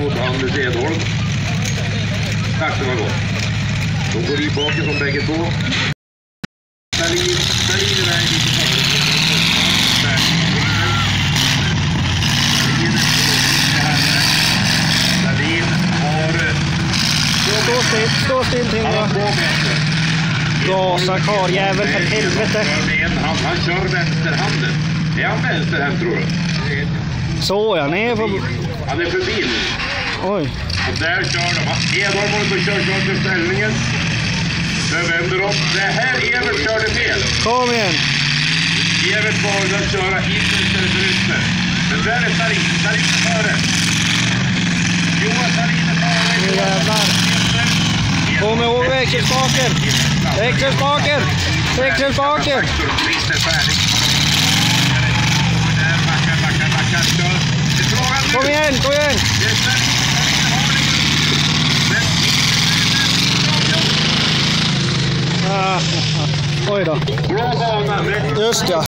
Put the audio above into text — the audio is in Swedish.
mot Anders Edholm. Tack så mycket. De går i baken som bägge två. Stalin iväg lite före. Stalin har... Stå still till då. Gasa karjävel för helvete. Han kör vänsterhanden. Är han vänsterhand tror du? Så ja, ner på... Han är förbi. Oj. Och där kör de. Edholm håller på att köra till ställningen. Där vänder de. Det här Evert körde fel. Kom igen. Evert valde att köra in istället för ute. Men där är Stalin. Stalin är före. Johan Stalin är före. Nu jävlar. Kom ihåg växelspaken. Växelspaken. Växelspaken. Kom igen, kom igen. Oj då. Just ja.